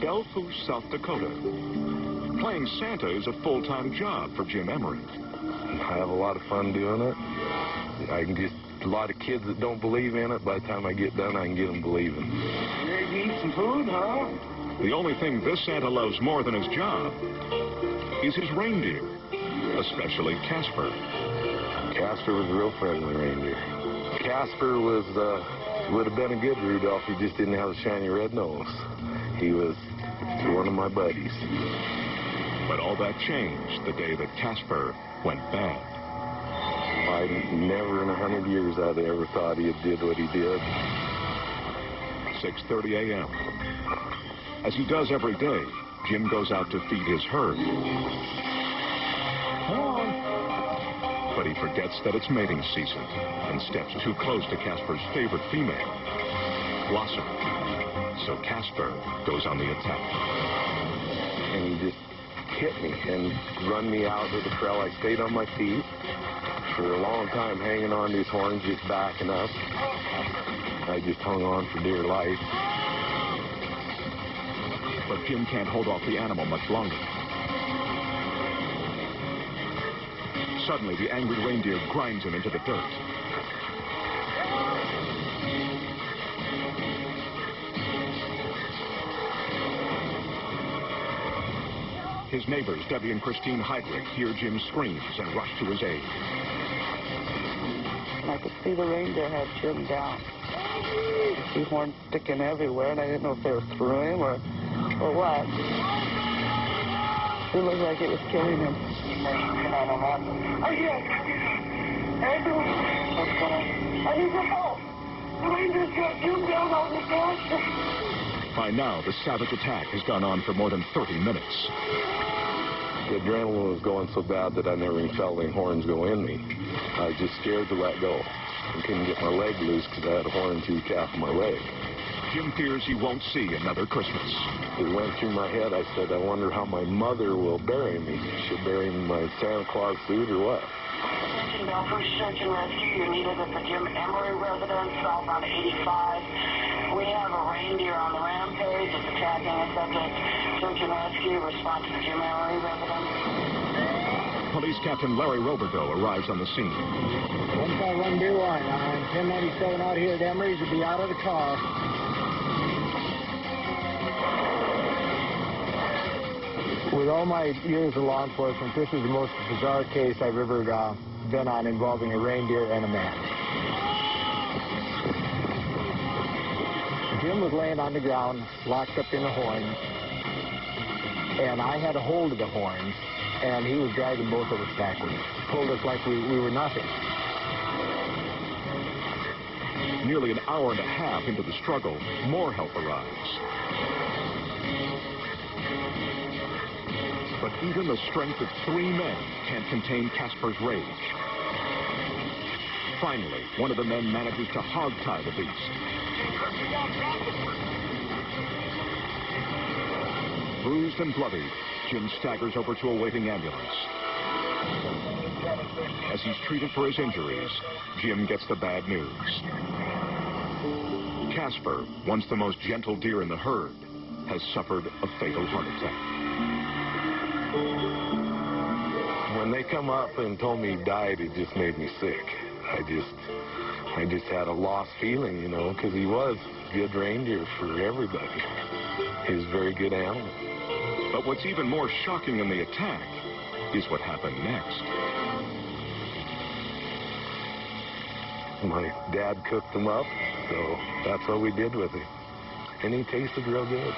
Belfast, South Dakota. Playing Santa is a full-time job for Jim Emery. I have a lot of fun doing it. I can get a lot of kids that don't believe in it. By the time I get done, I can get them believing. You ready to eat some food, huh? The only thing this Santa loves more than his job is his reindeer, especially Casper. Casper was a real friendly reindeer. Casper would have been a good Rudolph. He just didn't have a shiny red nose. He was one of my buddies. But all that changed the day that Casper went bad. I never in 100 years I'd ever thought he did what he did. 6:30 a.m. As he does every day, Jim goes out to feed his herd. But he forgets that it's mating season and steps too close to Casper's favorite female, Blossom. So Casper goes on the attack. And he just hit me and run me out of the trail. I stayed on my feet for a long time, hanging on to his horns, just backing up. I just hung on for dear life. But Jim can't hold off the animal much longer. Suddenly, the angry reindeer grinds him into the dirt. His neighbors, Debbie and Christine Heydrich, hear Jim's screams and rush to his aid. I could see the reindeer had Jim down. The horns sticking everywhere, and I didn't know if they were through him or what. It looked like it was killing him. I need your help. The reindeer's got Jim down on the ground. By now, the savage attack has gone on for more than 30 minutes. The adrenaline was going so bad that I never even felt any horns go in me. I was just scared to let go. I couldn't get my leg loose because I had a horn through the calf of my leg. Jim fears he won't see another Christmas. It went through my head. I said, I wonder how my mother will bury me. She'll bury me in my Santa Claus suit or what? Attention Belfast Search and Rescue. You're needed at the Jim Emery residence, south on 85. We have a reindeer on the rampage. It's attacking a subject. Search and rescue. Respond to the Jim Emery residence. Police Captain Larry Roberdeau arrives on the scene. 151 on 1097 out here at Emery's. Will be out of the car. With all my years of law enforcement, this is the most bizarre case I've ever been on involving a reindeer and a man. Jim was laying on the ground, locked up in the horns, and I had a hold of the horns, and he was dragging both of us backwards. Pulled us like we were nothing. Nearly an hour and a half into the struggle, more help arrives. But even the strength of 3 men can't contain Casper's rage. Finally, one of the men manages to hog-tie the beast. Bruised and bloody, Jim staggers over to a waiting ambulance. As he's treated for his injuries, Jim gets the bad news. Casper, once the most gentle deer in the herd, has suffered a fatal heart attack. When they come up and told me he died, it just made me sick. I just had a lost feeling, you know, because he was a good reindeer for everybody. He was a very good animal. But what's even more shocking than the attack is what happened next. My dad cooked him up, so that's what we did with him. And he tasted real good.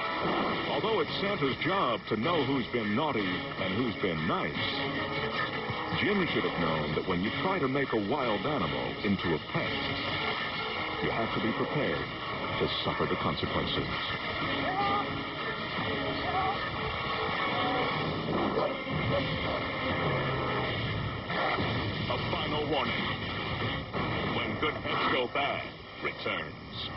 Although it's Santa's job to know who's been naughty and who's been nice, Jim should have known that when you try to make a wild animal into a pet, you have to be prepared to suffer the consequences. A final warning. When good pets go bad returns.